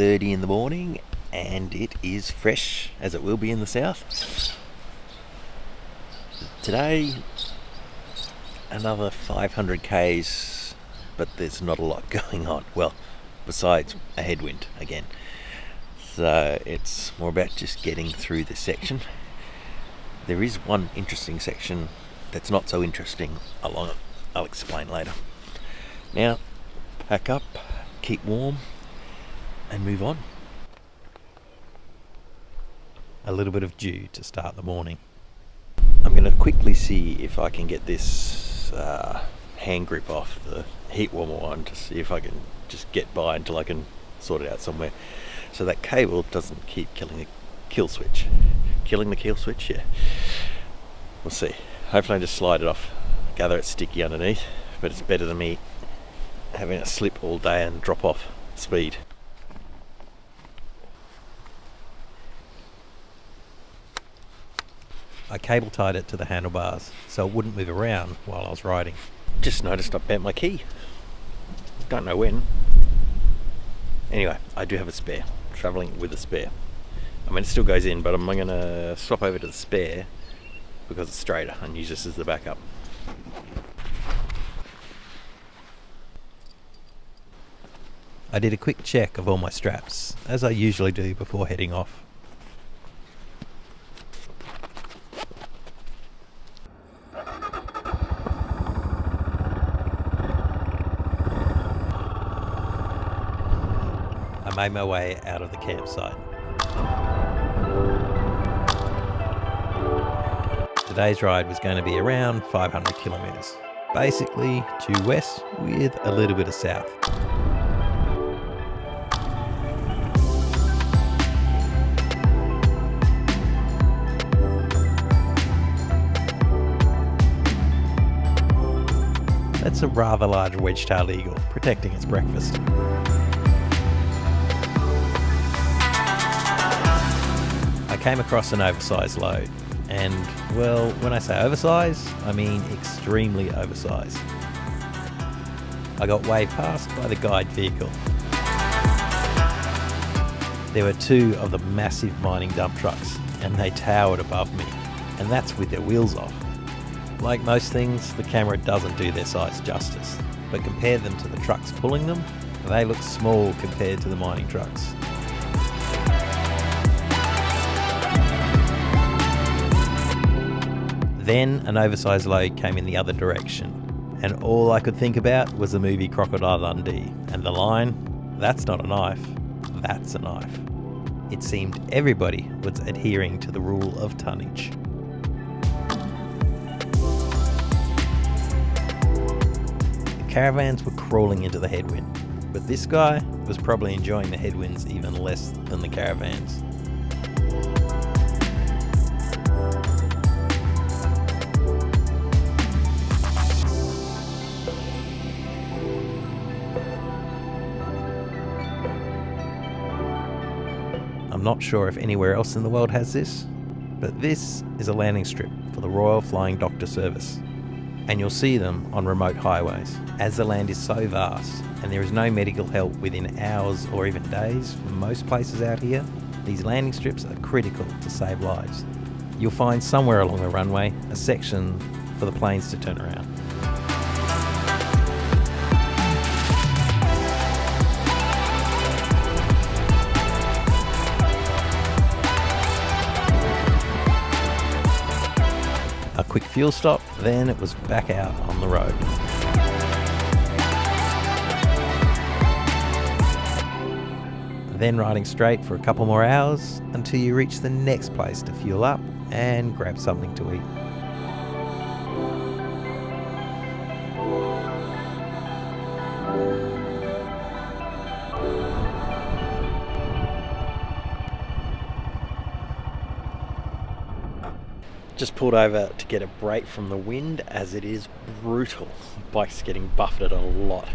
6:30 in the morning, and it is fresh as it will be in the south. Today, another 500 k's, but there's not a lot going on. Well, besides a headwind again. So it's more about just getting through this section. There is one interesting section that's not so interesting along it. I'll explain later. Now, pack up, keep warm, and move on. A little bit of dew to start the morning. I'm going to quickly see if I can get this hand grip off the heat warmer one to see if I can just get by until I can sort it out somewhere. So that cable doesn't keep killing the kill switch. Killing the kill switch, yeah. We'll see. Hopefully I just slide it off. Gather it's sticky underneath, but it's better than me having it slip all day and drop off speed. I cable tied it to the handlebars so it wouldn't move around while I was riding. Just noticed I bent my key. Don't know when. Anyway, I do have a spare. Travelling with a spare. I mean, it still goes in, but I'm going to swap over to the spare because it's straighter and use this as the backup. I did a quick check of all my straps, as I usually do before heading off. I made my way out of the campsite. Today's ride was going to be around 500 kilometres. Basically due west with a little bit of south. That's a rather large wedge-tailed eagle protecting its breakfast. I came across an oversized load, and well, when I say oversized, I mean extremely oversized. I got waved past by the guide vehicle. There were two of the massive mining dump trucks, and they towered above me, and that's with their wheels off. Like most things, the camera doesn't do their size justice, but compare them to the trucks pulling them, they look small compared to the mining trucks. Then an oversized load came in the other direction, and all I could think about was the movie Crocodile Dundee, and the line, "That's not a knife, that's a knife." It seemed everybody was adhering to the rule of tonnage. The caravans were crawling into the headwind, but this guy was probably enjoying the headwinds even less than the caravans. I'm not sure if anywhere else in the world has this, but this is a landing strip for the Royal Flying Doctor Service, and you'll see them on remote highways. As the land is so vast and there is no medical help within hours or even days for most places out here, these landing strips are critical to save lives. You'll find somewhere along the runway a section for the planes to turn around. A quick fuel stop, then it was back out on the road. Then riding straight for a couple more hours until you reach the next place to fuel up and grab something to eat. Just pulled over to get a break from the wind as it is brutal. The bike's getting buffeted a lot.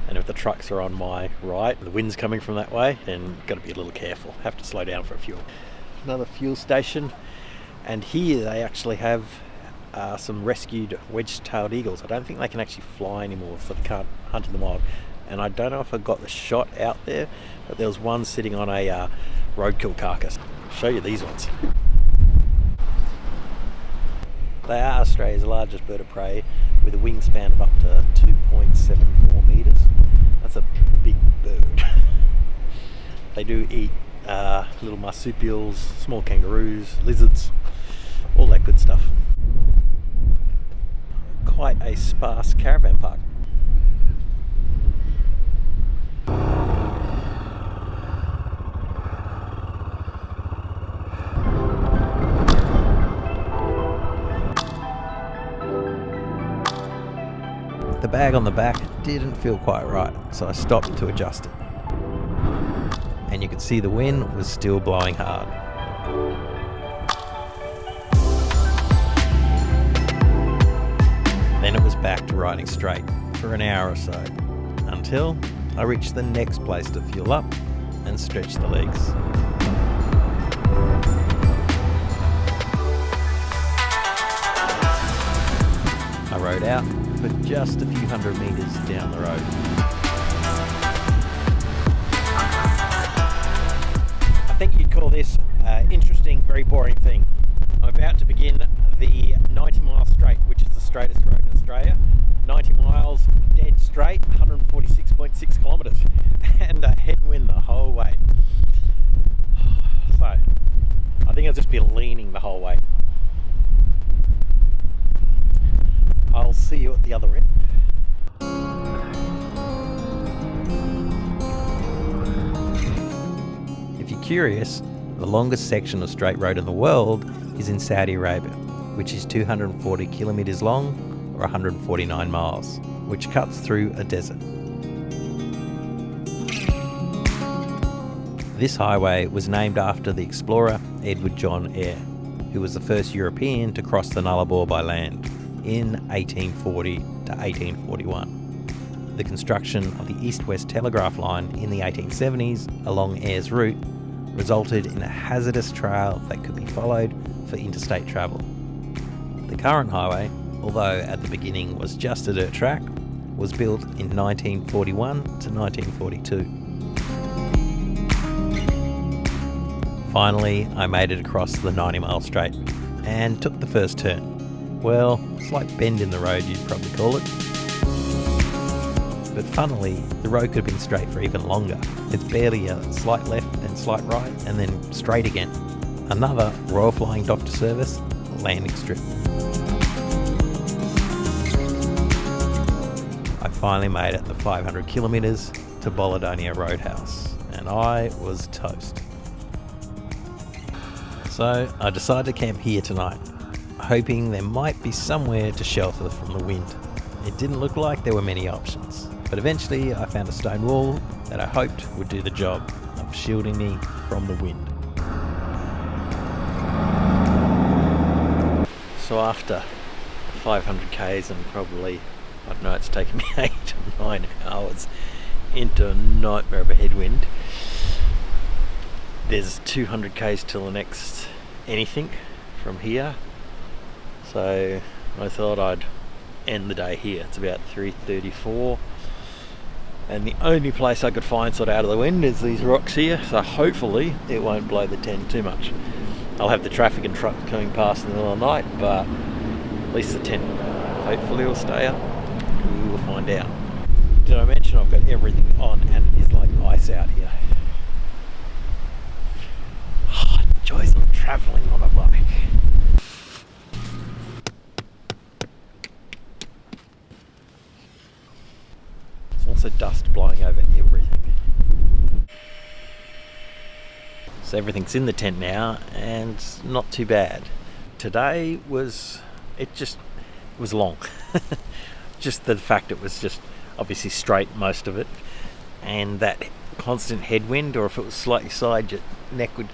And if the trucks are on my right, the wind's coming from that way, then got to be a little careful. Have to slow down for a fuel. Another fuel station. And here they actually have some rescued wedge-tailed eagles. I don't think they can actually fly anymore, so they can't hunt in the wild. and I don't know if I got the shot out there, but there was one sitting on a roadkill carcass. I'll show you these ones. They are Australia's largest bird of prey, with a wingspan of up to 2.74 metres. That's a big bird. They do eat little marsupials, small kangaroos, lizards, all that good stuff. Quite a sparse caravan park. The bag on the back didn't feel quite right, so I stopped to adjust it. And you could see the wind was still blowing hard. Then it was back to riding straight for an hour or so, until I reached the next place to fuel up and stretch the legs. I rode out for just a few hundred metres down the road. I think you'd call this interesting, very boring thing. I'm about to begin the 90-mile straight, which is the straightest road in Australia. 90 miles, dead straight, 146.6 kilometres, and a headwind the whole way. So, I think I'll just be leaning the whole way. I'll see you at the other end. If you're curious, the longest section of straight road in the world is in Saudi Arabia, which is 240 kilometres long or 149 miles, which cuts through a desert. This highway was named after the explorer Edward John Eyre, who was the first European to cross the Nullarbor by land in 1840 to 1841. The construction of the east-west telegraph line in the 1870s along Eyre's route resulted in a hazardous trail that could be followed for interstate travel. The current highway, although at the beginning was just a dirt track, was built in 1941 to 1942. Finally, I made it across the 90-mile straight and took the first turn. Well, slight bend in the road you'd probably call it. But funnily, the road could have been straight for even longer, with barely a slight left and slight right, and then straight again. Another Royal Flying Doctor Service landing strip. I finally made it the 500 kilometres to Boladonia Roadhouse, and I was toast. So I decided to camp here tonight, hoping there might be somewhere to shelter from the wind. It didn't look like there were many options, but eventually I found a stone wall that I hoped would do the job of shielding me from the wind. So after 500 k's and probably, I don't know, it's taken me 8 or 9 hours into a nightmare of a headwind, there's 200 k's till the next anything from here. So I thought I'd end the day here. It's about 3:34, and the only place I could find sort of out of the wind is these rocks here, so hopefully it won't blow the tent too much. I'll have the traffic and trucks coming past in the middle of the night, but at least the tent hopefully will stay up. We will find out. Did I mention I've got everything on and it is like ice out here? Joys of travelling on a bike. There's also dust blowing over everything. So everything's in the tent now and it's not too bad. Today was long. Just the fact it was just obviously straight most of it, and that constant headwind, or if it was slightly side, your neck would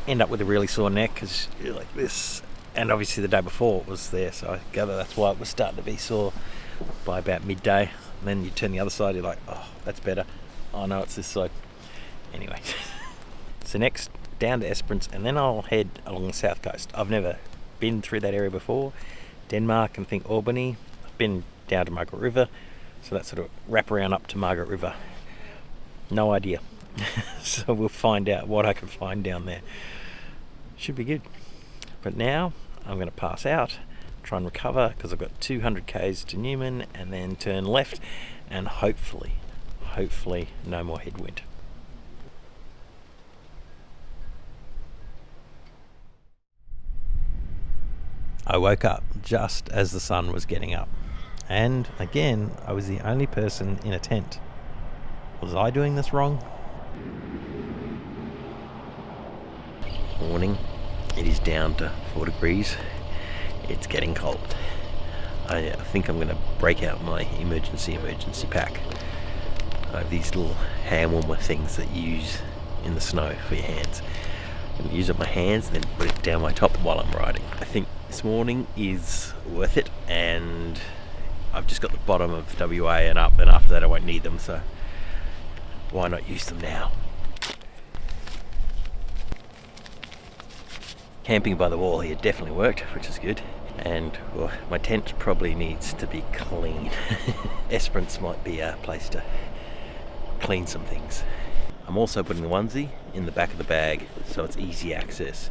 end up with a really sore neck because you're like this. And obviously the day before it was there, so I gather that's why it was starting to be sore by about midday. And then you turn the other side, you're like, oh, that's better. Oh no, it's this side. Anyway, so next down to Esperance, and then I'll head along the south coast. I've never been through that area before. Denmark and I think Albany. I've been down to Margaret River, So that sort of wrap around up to Margaret River. No idea. So we'll find out what I can find down there. Should be good. But now I'm going to pass out, try and recover, because I've got 200 k's to Newman, and then turn left, and hopefully no more headwind. I woke up just as the sun was getting up, and again I was the only person in a tent. Was I doing this wrong? Morning. It is down to 4 degrees. It's getting cold. I think I'm going to break out my emergency pack. I have these little hand warmer things that you use in the snow for your hands. I'm going to use it on my hands, then put it down my top while I'm riding. I think this morning is worth it, and I've just got the bottom of WA and up, and after that I won't need them, so why not use them now? Camping by the wall here definitely worked, which is good. And well, my tent probably needs to be clean. Esperance might be a place to clean some things. I'm also putting the onesie in the back of the bag so it's easy access.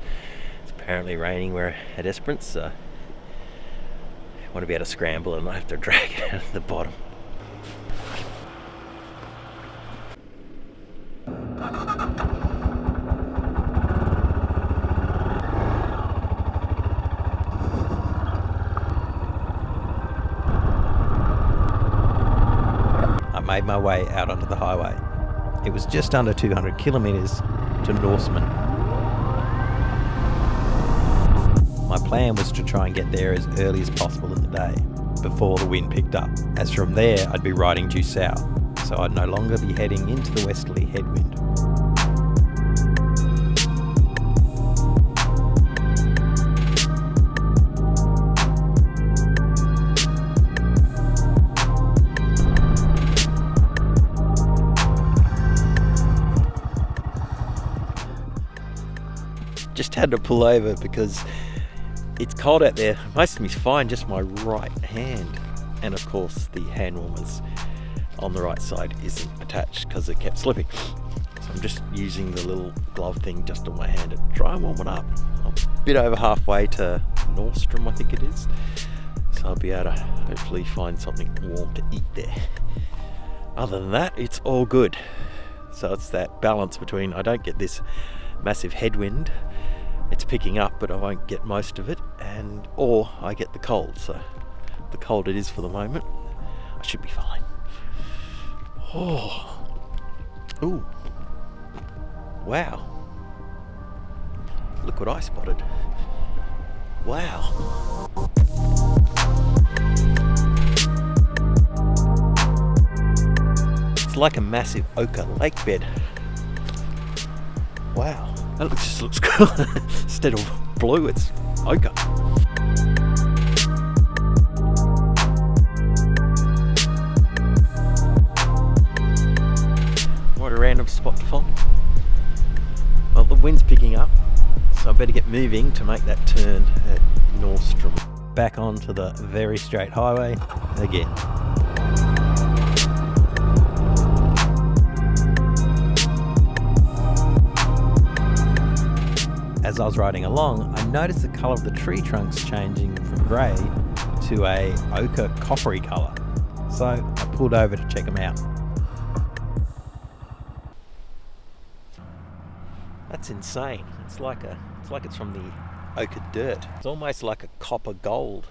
It's apparently raining where at Esperance, so I want to be able to scramble and not have to drag it out of the bottom. Made my way out onto the highway. It was just under 200 kilometres to Norseman. My plan was to try and get there as early as possible in the day, before the wind picked up, as from there I'd be riding due south, so I'd no longer be heading into the westerly headwind. Just had to pull over because it's cold out there. Most of me's fine, just my right hand. And of course the hand warmers on the right side isn't attached because it kept slipping. So I'm just using the little glove thing just on my hand to try and warm it up. I'm a bit over halfway to Norseman, I think it is. So I'll be able to hopefully find something warm to eat there. Other than that, it's all good. So it's that balance between I don't get this massive headwind, it's picking up but I won't get most of it, or I get the cold. So the cold it is for the moment. I should be fine. Oh, ooh, wow, look what I spotted. Wow. It's like a massive ochre lake bed. Wow, that just looks cool. Instead of blue, it's ochre. What a random spot to find. Well, the wind's picking up, so I better get moving to make that turn at Norseman. Back onto the very straight highway again. As I was riding along, I noticed the colour of the tree trunks changing from grey to a ochre coppery colour. So I pulled over to check them out. That's insane. It's like it's from the ochre dirt. It's almost like a copper gold.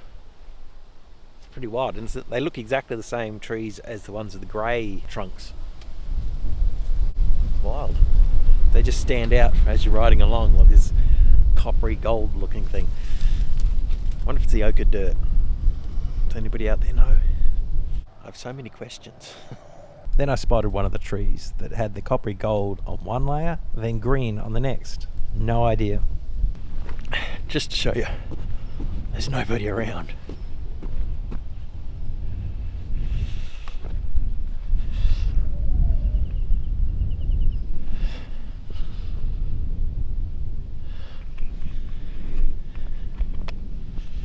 It's pretty wild, and they look exactly the same trees as the ones with the grey trunks. It's wild. They just stand out as you're riding along like this coppery gold looking thing. I wonder if it's the ochre dirt. Does anybody out there know? I have so many questions. Then I spotted one of the trees that had the coppery gold on one layer, then green on the next. No idea. Just to show you, there's nobody around.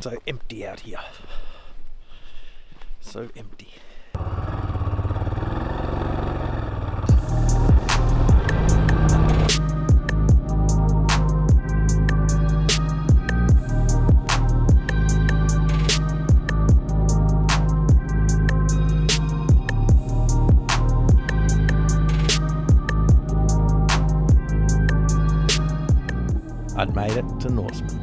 So empty out here. So empty. to Norseman.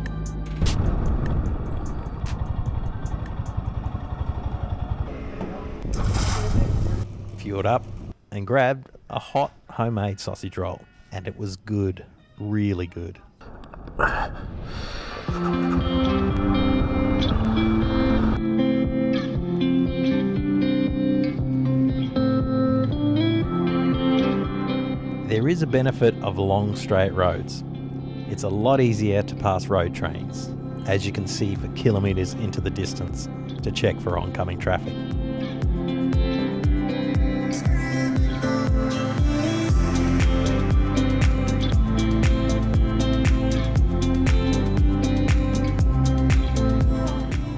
Fueled up and grabbed a hot homemade sausage roll, and it was good, really good. There is a benefit of long straight roads. It's a lot easier to pass road trains, as you can see for kilometres into the distance, to check for oncoming traffic.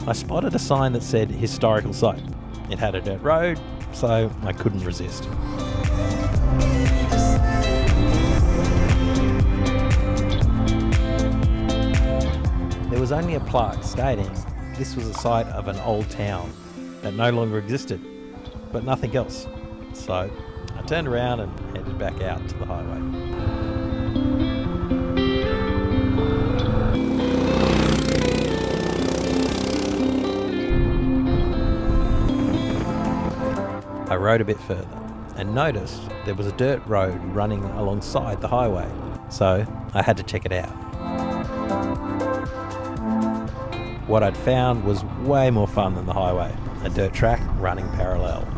I spotted a sign that said historical site. It had a dirt road, so I couldn't resist. There was only a plaque stating this was a site of an old town that no longer existed, but nothing else. So I turned around and headed back out to the highway. I rode a bit further and noticed there was a dirt road running alongside the highway, so I had to check it out. What I'd found was way more fun than the highway, a dirt track running parallel.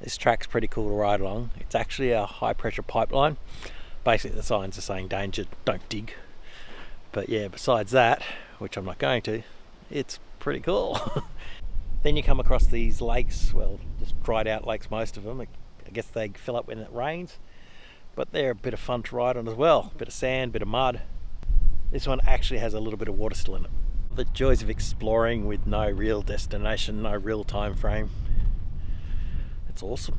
This track's pretty cool to ride along. It's actually a high pressure pipeline. Basically the signs are saying danger, don't dig. But yeah, besides that, which I'm not going to, it's pretty cool. Then you come across these lakes, well, just dried out lakes, most of them. I guess they fill up when it rains, but they're a bit of fun to ride on as well. Bit of sand, bit of mud. This one actually has a little bit of water still in it. The joys of exploring with no real destination, no real time frame. It's awesome.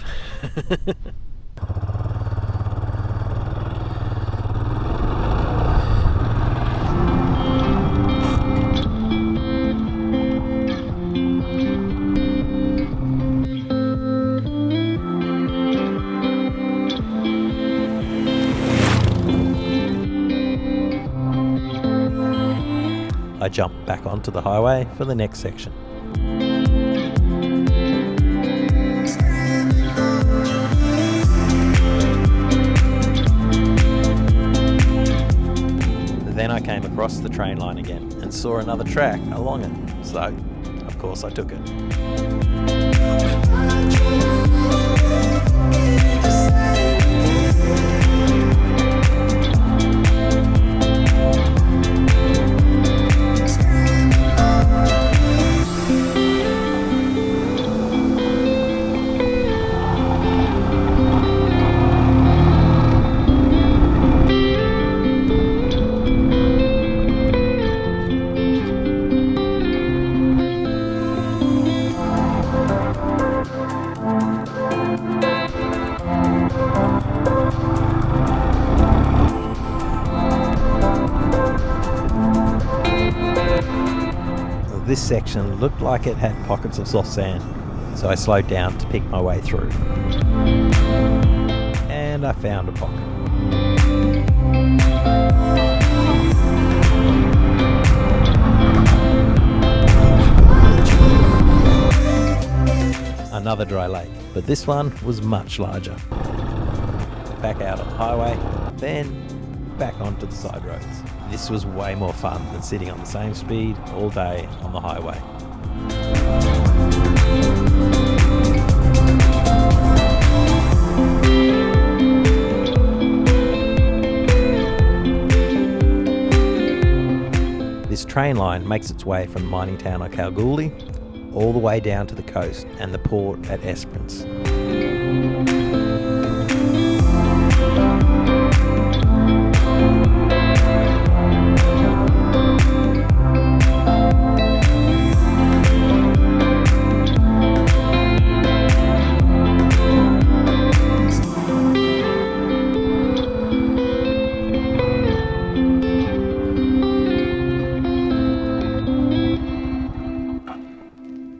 I jumped back onto the highway for the next section. Then I came across the train line again and saw another track along it, so of course I took it. This section looked like it had pockets of soft sand, so I slowed down to pick my way through. And I found a pocket. Another dry lake, but this one was much larger. Back out on the highway, then back onto the side roads. This was way more fun than sitting on the same speed all day on the highway. This train line makes its way from the mining town of Kalgoorlie all the way down to the coast and the port at Esperance.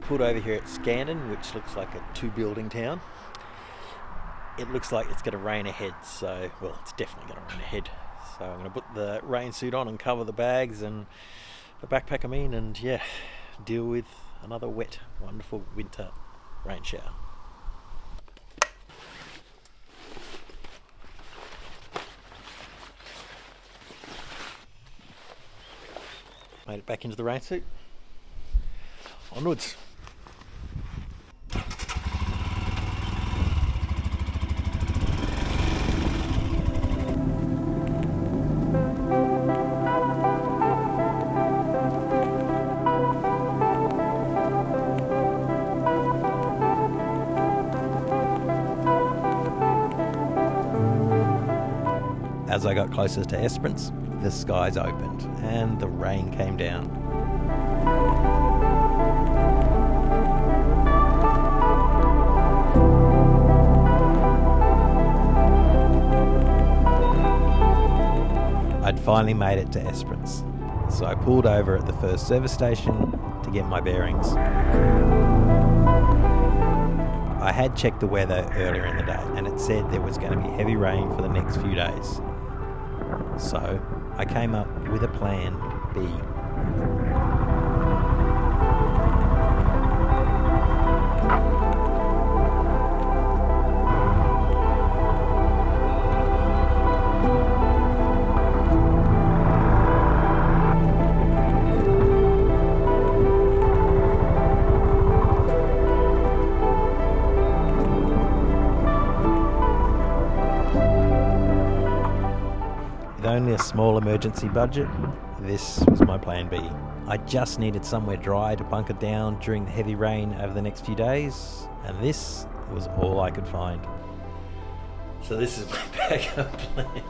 Pulled over here at Scandon, which looks like a 2-building town. It looks like it's going to rain ahead, so, well, it's definitely going to rain ahead. So I'm going to put the rain suit on and cover the bags and the backpack I'm in, and yeah, deal with another wet, wonderful winter rain shower. Made it back into the rain suit. Onwards. As I got closer to Esperance, the skies opened and the rain came down. I'd finally made it to Esperance, so I pulled over at the first service station to get my bearings. I had checked the weather earlier in the day and it said there was going to be heavy rain for the next few days. So I came up with a plan B. Only a small emergency budget, this was my plan B. I just needed somewhere dry to bunker down during the heavy rain over the next few days, and this was all I could find. So this is my backup plan.